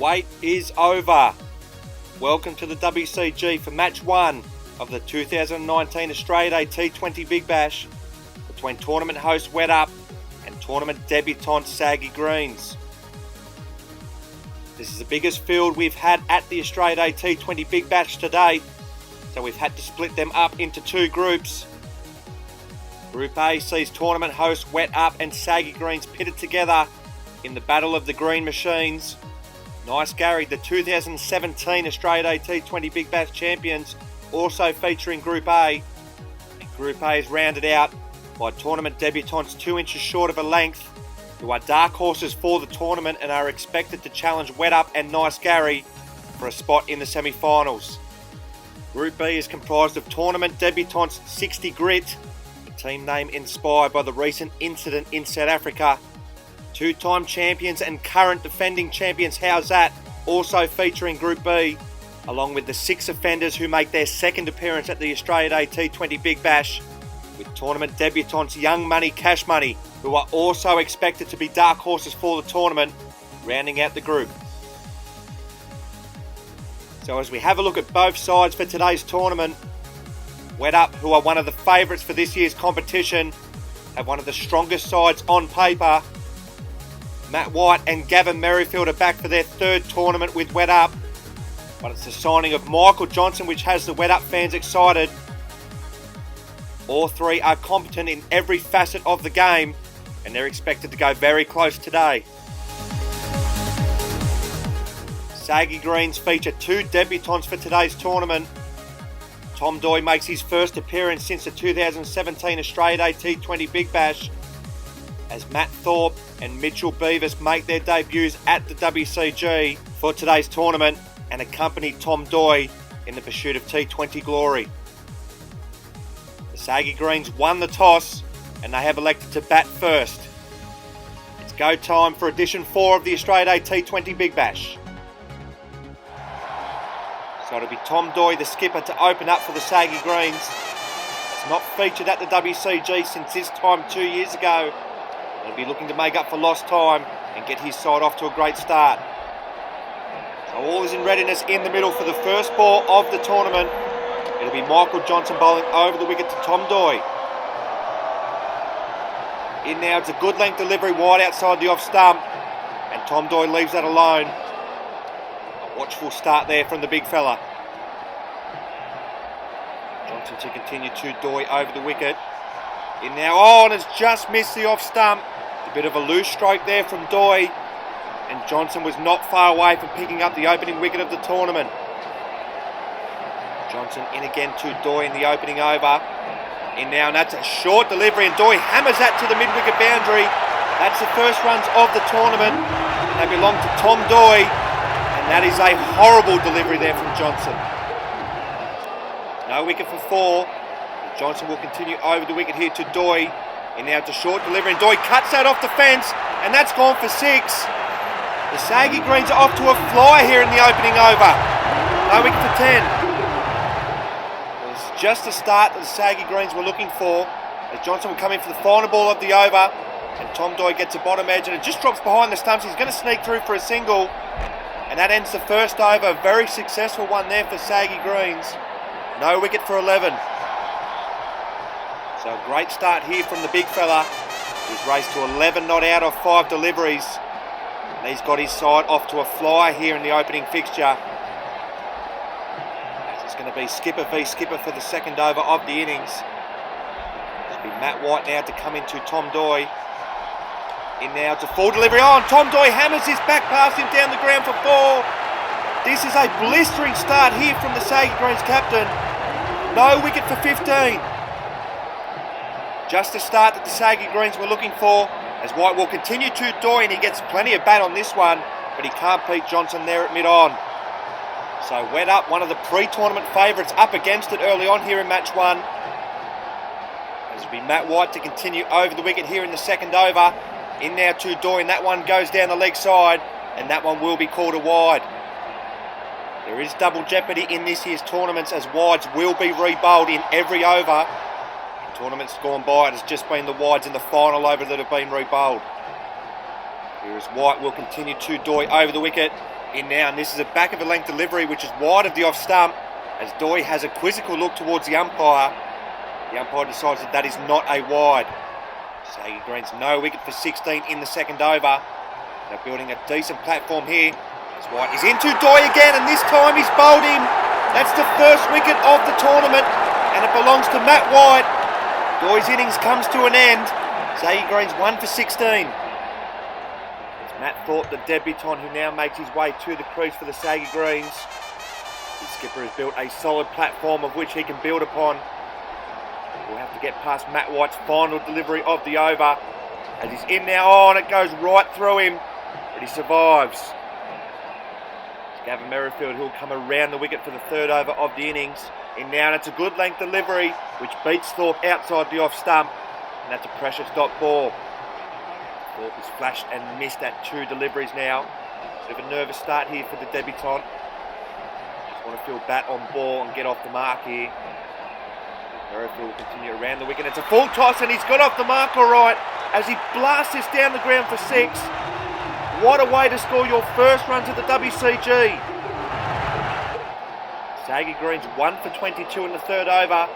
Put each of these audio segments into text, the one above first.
wait is over. Welcome to the WCG for match 1 of the 2019 Australia ADT20 Big Bash between tournament host Wet Up and tournament debutants Saggy Greens. This is the biggest field we've had at the Australia ADT20 Big Bash to date, so we've had to split them up into two groups. Group A sees tournament host Wet Up and Saggy Greens pitted together in the Battle of the Green Machines. Nice Gary, the 2017 Australia ADT20 Big Bash champions, also featuring Group A. And Group A is rounded out by tournament debutants 2 inches short of a length, who are dark horses for the tournament and are expected to challenge Wet Up and Nice Gary for a spot in the semi-finals. Group B is comprised of tournament debutants 60 Grit, a team name inspired by the recent incident in South Africa. Two-time champions and current defending champions How's That, also featuring Group B, along with the 6 offenders who make their second appearance at the Australia ADT20 Big Bash, with tournament debutants Young Money Cash Money, who are also expected to be dark horses for the tournament, rounding out the group. So as we have a look at both sides for today's tournament, Wet Up, who are one of the favourites for this year's competition, have one of the strongest sides on paper. Matt White and Gavin Merrifield are back for their third tournament with Wet Up, but it's the signing of Michael Johnson which has the Wet Up fans excited. All three are competent in every facet of the game, and they're expected to go very close today. Saggy Greens feature 2 debutants for today's tournament. Tom Doy makes his first appearance since the 2017 Australia ADT20 Big Bash, as Matt Thorpe and Mitchell Beavis make their debuts at the WCG for today's tournament and accompany Tom Doy in the pursuit of T20 glory. The Saggy Greens won the toss and they have elected to bat first. It's go time for edition 4 of the Australia ADT20 Big Bash. So it'll be Tom Doy, the skipper, to open up for the Saggy Greens. It's not featured at the WCG since this time 2 years ago. He'll be looking to make up for lost time and get his side off to a great start. So all is in readiness in the middle for the first ball of the tournament. It'll be Michael Johnson bowling over the wicket to Tom Doy. In now, it's a good length delivery wide outside the off stump, and Tom Doy leaves that alone. A watchful start there from the big fella. Johnson to continue to Doy over the wicket. In now, and it's just missed the off stump. A bit of a loose stroke there from Doy, and Johnson was not far away from picking up the opening wicket of the tournament. Johnson in again to Doy in the opening over. In now, and that's a short delivery, and Doy hammers that to the mid-wicket boundary. That's the first runs of the tournament, and they belong to Tom Doy, and that is a horrible delivery there from Johnson. No wicket for 4. Johnson will continue over the wicket here to Doy. And now to short delivery, and Doy cuts that off the fence, and that's gone for 6. The Saggy Greens are off to a flyer here in the opening over. No wicket for 10. It was just the start that the Saggy Greens were looking for, as Johnson will come in for the final ball of the over, and Tom Doy gets a bottom edge, and it just drops behind the stumps. He's going to sneak through for a single, and that ends the first over. A very successful one there for Saggy Greens. No wicket for 11. So a great start here from the big fella. He's raced to 11 not out of 5 deliveries. And he's got his side off to a flyer here in the opening fixture. It's going to be skipper v skipper for the second over of the innings. It'll be Matt White now to come into Tom Doy. In now to full delivery. And Tom Doy hammers his back past him down the ground for 4. This is a blistering start here from the Saggy Greens captain. No wicket for 15. Just the start that the Saggy Greens were looking for, as White will continue to Doy, and he gets plenty of bat on this one, but he can't beat Johnson there at mid-on. So Wet Up, one of the pre-tournament favourites, up against it early on here in match 1. As will be Matt White to continue over the wicket here in the second over. In now to Doy, and that one goes down the leg side, and that one will be called a wide. There is double jeopardy in this year's tournaments, as wides will be re-bowled in every over. Tournaments gone by, it has just been the wides in the final over that have been re-bowled. Here is White will continue to Doy over the wicket. In now, and this is a back of a length delivery which is wide of the off stump as Doy has a quizzical look towards the umpire. The umpire decides that is not a wide. Saggy Greens no wicket for 16 in the second over. They're building a decent platform here. As White is into Doy again, and this time he's bowled him. That's the first wicket of the tournament, and it belongs to Matt White. Doy's innings comes to an end. Saggy Greens 1 for 16. It's Matt Thorpe, the debutant, who now makes his way to the crease for the Saggy Greens. His skipper has built a solid platform of which he can build upon. We'll have to get past Matt White's final delivery of the over. As he's in now, oh, and it goes right through him, but he survives. It's Gavin Merrifield who'll come around the wicket for the third over of the innings. In now, and it's a good length delivery, which beats Thorpe outside the off stump, and that's a pressure stop ball. Thorpe has flashed and missed at 2 deliveries now. Bit of a nervous start here for the debutant. Just want to feel bat on ball and get off the mark here. Merrifield will continue around the wicket. It's a full toss and he's got off the mark all right as he blasts this down the ground for 6. What a way to score your first runs at the WCG. Saggy Greens 1 for 22 in the third over.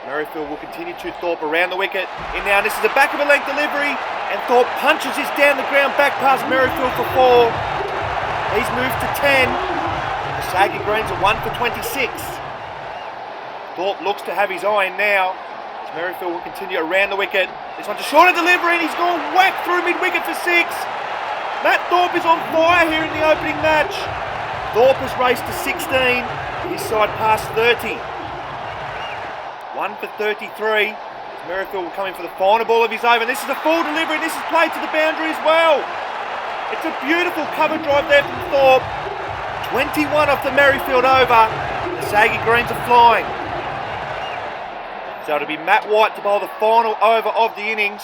Merrifield will continue to Thorpe around the wicket. In now, this is a back of a length delivery and Thorpe punches this down the ground back past Merrifield for 4. He's moved to 10. The Saggy Greens are 1 for 26. Thorpe looks to have his eye in now. As Merrifield will continue around the wicket. This one's a shorter delivery and he's gone whack through mid-wicket for 6. Matt Thorpe is on fire here in the opening match. Thorpe has raced to 16. His side past 30. 1 for 33. Merrifield will come in for the final ball of his over. This is a full delivery and this is played to the boundary as well. It's a beautiful cover drive there from Thorpe. 21 off the Merrifield over. The Saggy Greens are flying. So it'll be Matt White to bowl the final over of the innings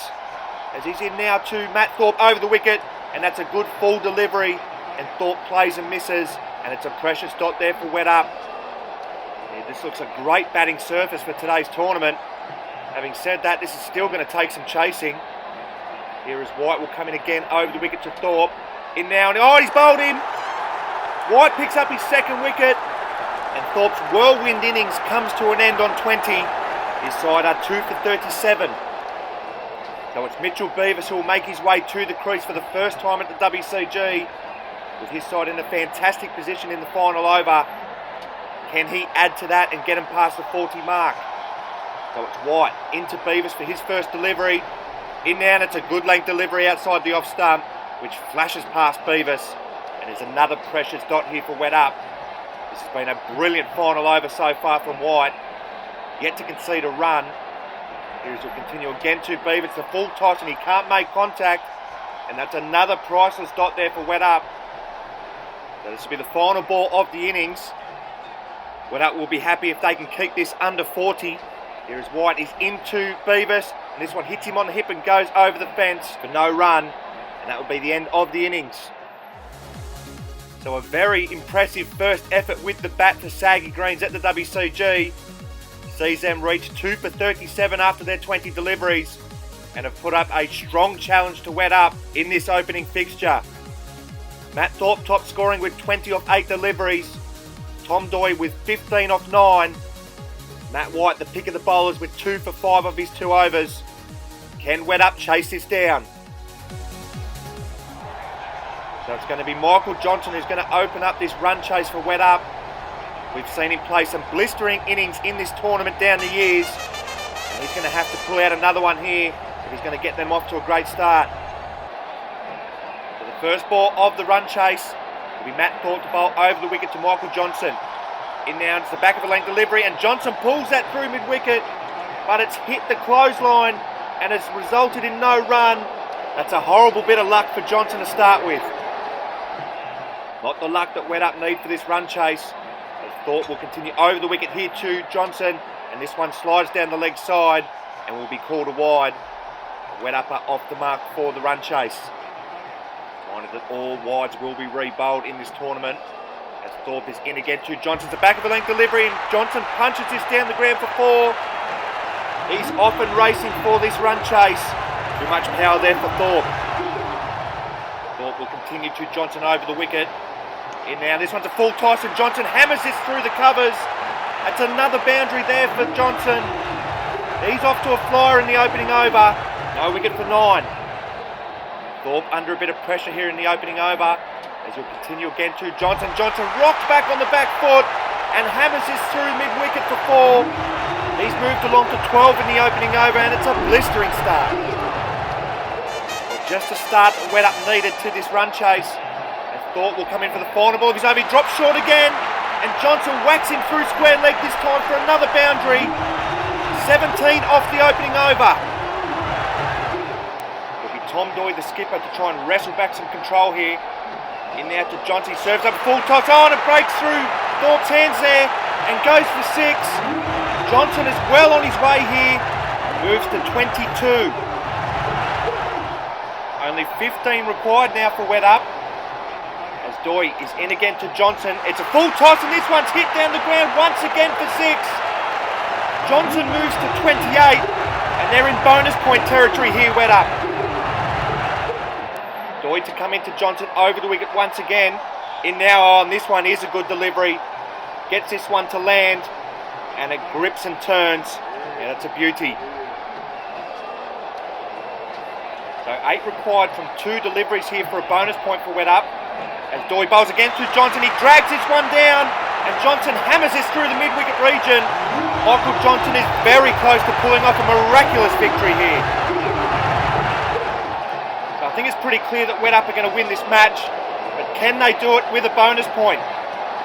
as he's in now to Matt Thorpe over the wicket, and that's a good full delivery and Thorpe plays and misses, and it's a precious dot there for Wet Up. Yeah, this looks a great batting surface for today's tournament. Having said that, this is still going to take some chasing. Here is White will come in again over the wicket to Thorpe. In now, and oh, he's bowled him. White picks up his second wicket and Thorpe's whirlwind innings comes to an end on 20. His side are 2 for 37. So it's Mitchell Beavis who will make his way to the crease for the first time at the WCG, with his side in a fantastic position in the final over. Can he add to that and get him past the 40 mark? So it's White into Beavis for his first delivery. In now, and it's a good length delivery outside the off stump, which flashes past Beavis. And there's another precious dot here for Wet Up. This has been a brilliant final over so far from White. Yet to concede a run. Here's will continue again to Beavis. It's a full toss and he can't make contact. And that's another priceless dot there for Wet Up. So this will be the final ball of the innings. Wet Up will be happy if they can keep this under 40. Here is White, he's into Beavis. And this one hits him on the hip and goes over the fence for no run. And that will be the end of the innings. So a very impressive first effort with the bat for Saggy Greens at the WCG. Sees them reach 2 for 37 after their 20 deliveries and have put up a strong challenge to Wet Up in this opening fixture. Matt Thorpe top scoring with 20 off 8 deliveries. Tom Doy with 15 off 9. Matt White, the pick of the bowlers, with 2 for 5 of his 2 overs. Can Wet Up chase this down? So it's going to be Michael Johnson who's going to open up this run chase for Wet Up. We've seen him play some blistering innings in this tournament down the years. And he's going to have to pull out another one here if he's going to get them off to a great start. So the first ball of the run chase will be Matt Thorpe to bowl over the wicket to Michael Johnson. In now, it's the back of the length delivery and Johnson pulls that through mid-wicket, but it's hit the clothesline and has resulted in no run. That's a horrible bit of luck for Johnson to start with. Not the luck that Wet Up need for this run chase. Thorpe will continue over the wicket here to Johnson, and this one slides down the leg side and will be called a wide. Wet Up are off the mark for the run chase. Minded that all wides will be re-bowled in this tournament as Thorpe is in again to Johnson. The back of the length delivery and Johnson punches this down the ground for 4. He's off and racing for this run chase. Too much power there for Thorpe. Thorpe will continue to Johnson over the wicket. In now, this one's a full toss and Johnson hammers this through the covers. That's another boundary there for Johnson. He's off to a flyer in the opening over. No wicket for 9. Thorpe under a bit of pressure here in the opening over. As he'll continue again to Johnson. Johnson rocked back on the back foot and hammers this through mid-wicket for 4. He's moved along to 12 in the opening over and it's a blistering start. Well, just a start that Wet Up needed to this run chase. Thorpe will come in for the final ball of his over. He drops short again. And Johnson whacks him through square leg this time for another boundary. 17 off the opening over. It'll be Tom Doy, the skipper, to try and wrestle back some control here. In now to Johnson. He serves up a full toss. Oh, and it breaks through Thorpe's hands there. And goes for 6. Johnson is well on his way here. Moves to 22. Only 15 required now for Wet Up. Doy is in again to Johnson. It's a full toss and this one's hit down the ground once again for 6. Johnson moves to 28 and they're in bonus point territory here, Wet Up. Doy to come into Johnson over the wicket once again. In now on this one is a good delivery. Gets this one to land and it grips and turns and it's a beauty. So 8 required from 2 deliveries here for a bonus point for Wet Up. As Doy bowls again to Johnson, he drags this one down and Johnson hammers this through the mid-wicket region. Michael Johnson is very close to pulling off a miraculous victory here. So I think it's pretty clear that Wet Up are going to win this match, but can they do it with a bonus point?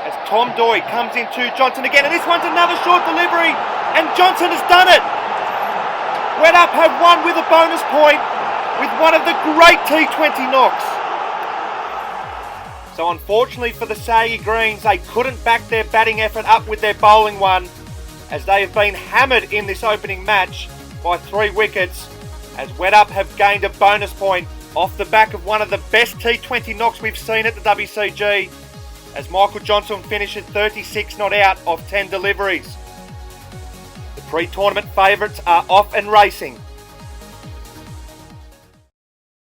As Tom Doy comes into Johnson again, and this one's another short delivery, and Johnson has done it. Wet Up have won with a bonus point with one of the great T20 knocks. So unfortunately for the Saggy Greens, they couldn't back their batting effort up with their bowling one, as they have been hammered in this opening match by 3 wickets, as Wet Up have gained a bonus point off the back of one of the best T20 knocks we've seen at the WCG, as Michael Johnson finishes 36 not out of 10 deliveries. The pre-tournament favourites are off and racing.